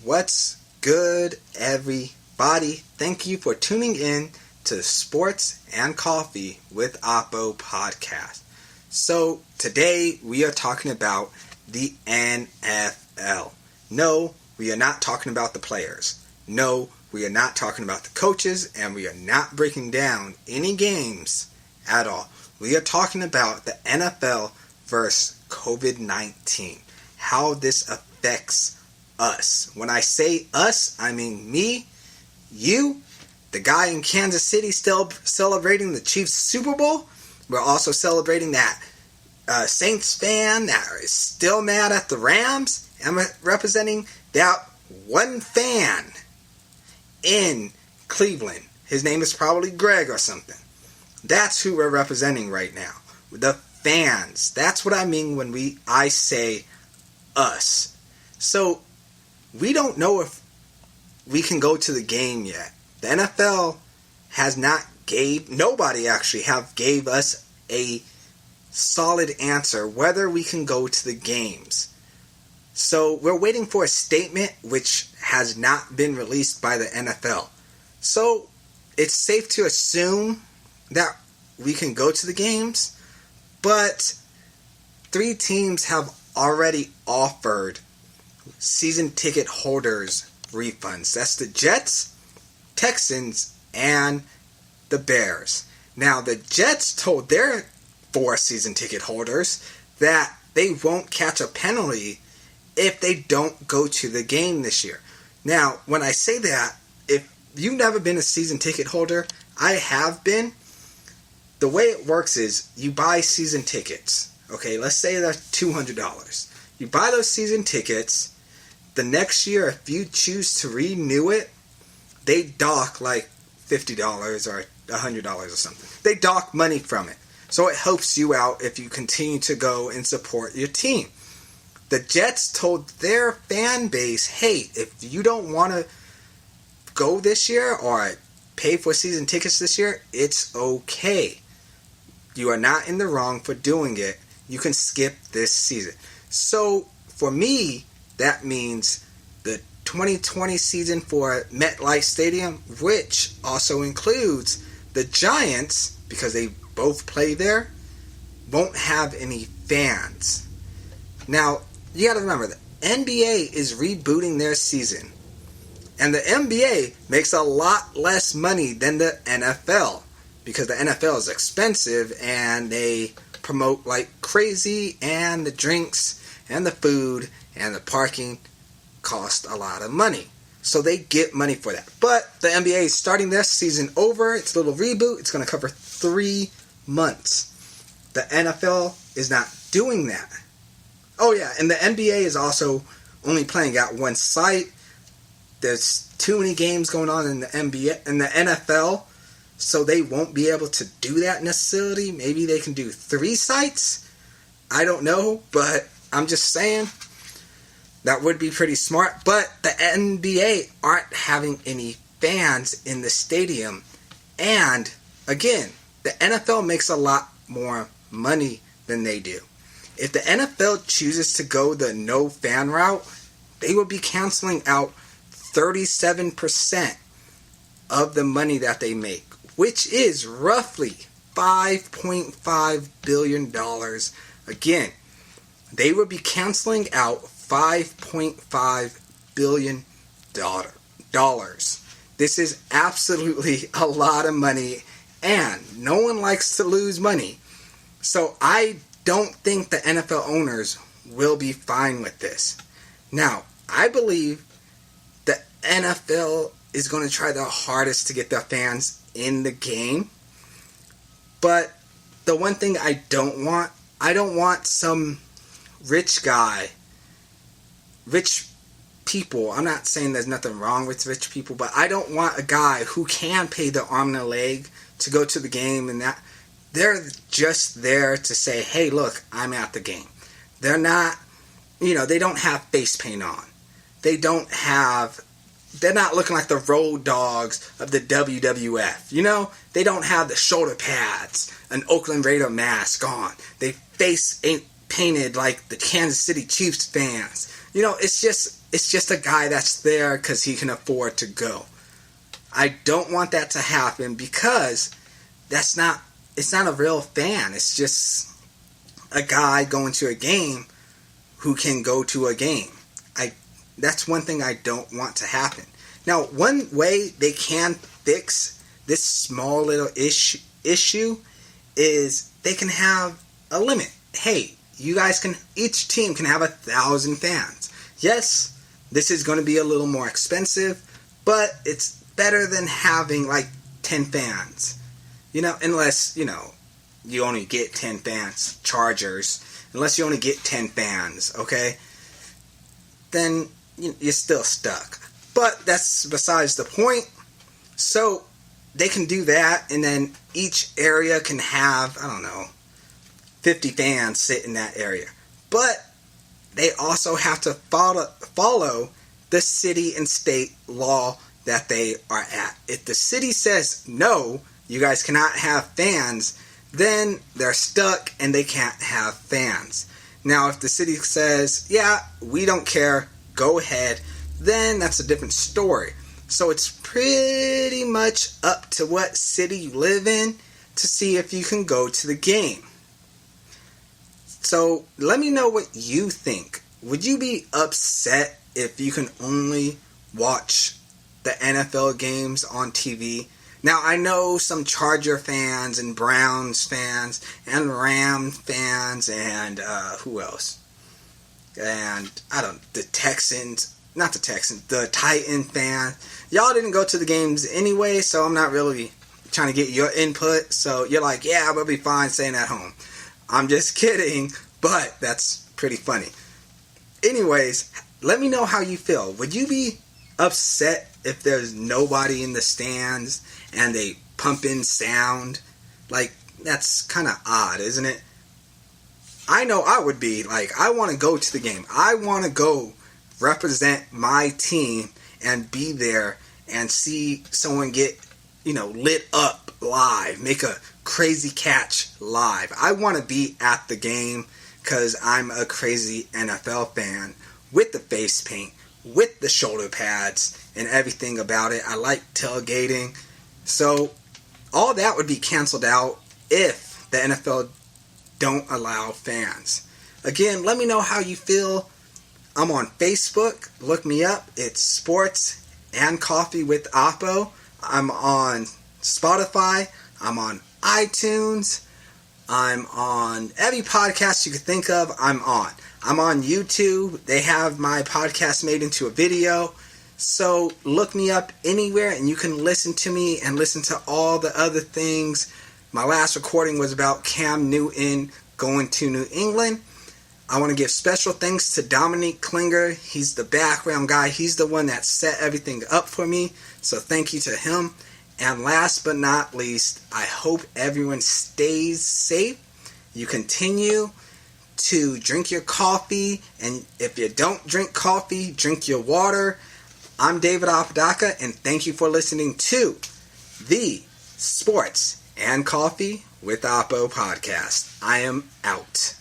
What's good, everybody? Thank you for tuning in to Sports and Coffee with Oppo podcast. So, today we are talking about the NFL. No, we are not talking about the players. No, we are not talking about the coaches, and we are not breaking down any games at all. We are talking about the NFL versus COVID-19. How this affects us. When I say us, I mean me, you, the guy in Kansas City still celebrating the Chiefs Super Bowl. We're also celebrating that Saints fan that is still mad at the Rams. I'm representing that one fan in Cleveland. His name is probably Greg or something. That's who we're representing right now. The fans. That's what I mean when I say us. So, we don't know if we can go to the game yet. The NFL has not nobody actually gave us a solid answer whether we can go to the games. So, we're waiting for a statement which has not been released by the NFL. So, it's safe to assume that we can go to the games, but 3 teams have already offered season ticket holders refunds. That's the Jets, Texans, and the Bears. Now, the Jets told their 4 season ticket holders that they won't catch a penalty if they don't go to the game this year. Now, when I say that, if you've never been a season ticket holder, I have been. The way it works is you buy season tickets. Okay, let's say they're $200. You buy those season tickets. The next year, if you choose to renew it, they dock like $50 or $100 or something. They dock money from it. So it helps you out if you continue to go and support your team. The Jets told their fan base, hey, if you don't want to go this year or pay for season tickets this year, it's okay. You are not in the wrong for doing it. You can skip this season. So, for me, that means the 2020 season for MetLife Stadium, which also includes the Giants, because they both play there, won't have any fans. Now, you got to remember, the NBA is rebooting their season. And the NBA makes a lot less money than the NFL. Because the NFL is expensive and they promote like crazy, and the drinks and the food and the parking cost a lot of money. So they get money for that. But the NBA is starting their season over. It's a little reboot. It's going to cover 3 months. The NFL is not doing that. Oh yeah, and the NBA is also only playing at one site. There's too many games going on in the NBA and the NFL. So they won't be able to do that necessarily. Maybe they can do 3 sites. I don't know, but I'm just saying that would be pretty smart. But the NBA aren't having any fans in the stadium. And again, the NFL makes a lot more money than they do. If the NFL chooses to go the no fan route, they will be canceling out 37% of the money that they make, which is roughly $5.5 billion. Again, they would be canceling out $5.5 billion. This is absolutely a lot of money, and no one likes to lose money. So I don't think the NFL owners will be fine with this. Now, I believe the NFL is going to try their hardest to get their fans in the game. But the one thing I don't want some rich people. I'm not saying there's nothing wrong with rich people, but I don't want a guy who can pay the arm and a leg to go to the game, and that they're just there to say, hey, look, I'm at the game. They're not, they don't have face paint on. They're not looking like the road dogs of the WWF. They don't have the shoulder pads, an Oakland Raider mask on. They face ain't painted like the Kansas City Chiefs fans. It's just it's just a guy that's there because he can afford to go. I don't want that to happen because it's not a real fan. It's just a guy going to a game who can go to a game. That's one thing I don't want to happen. Now, one way they can fix this small little issue is they can have a limit. Hey, each team can have 1,000 fans. Yes, this is going to be a little more expensive, but it's better than having like 10 fans. Unless, you only get 10 fans, Chargers, unless you only get 10 fans, okay? Then you're still stuck. But that's besides the point. So they can do that, and then each area can have, 50 fans sit in that area. But they also have to follow the city and state law that they are at. If the city says, no, you guys cannot have fans, then they're stuck and they can't have fans. Now, if the city says, yeah, we don't care, go ahead, then that's a different story. So it's pretty much up to what city you live in to see if you can go to the game. So let me know what you think. Would you be upset if you can only watch the NFL games on TV? Now, I know some Charger fans and Browns fans and Ram fans and who else? And the Titan fan. Y'all didn't go to the games anyway, so I'm not really trying to get your input. So you're like, yeah, I'm going to be fine staying at home. I'm just kidding, but that's pretty funny. Anyways, let me know how you feel. Would you be upset if there's nobody in the stands and they pump in sound? Like, that's kind of odd, isn't it? I know I would be. Like, I want to go to the game. I want to go represent my team and be there and see someone get, lit up live, make a crazy catch live. I want to be at the game because I'm a crazy NFL fan with the face paint, with the shoulder pads and everything about it. I like tailgating. So all that would be canceled out if the NFL don't allow fans. Again, let me know how you feel. I'm on Facebook. Look me up. It's Sports and Coffee with Oppo. I'm on Spotify. I'm on iTunes. I'm on every podcast you could think of. I'm on YouTube. They have my podcast made into a video. So look me up anywhere and you can listen to me and listen to all the other things. My last recording was about Cam Newton going to New England. I want to give special thanks to Dominique Klinger. He's the background guy. He's the one that set everything up for me. So thank you to him. And last but not least, I hope everyone stays safe. You continue to drink your coffee. And if you don't drink coffee, drink your water. I'm David Apodaca, and thank you for listening to the Sports and Coffee with Oppo podcast. I am out.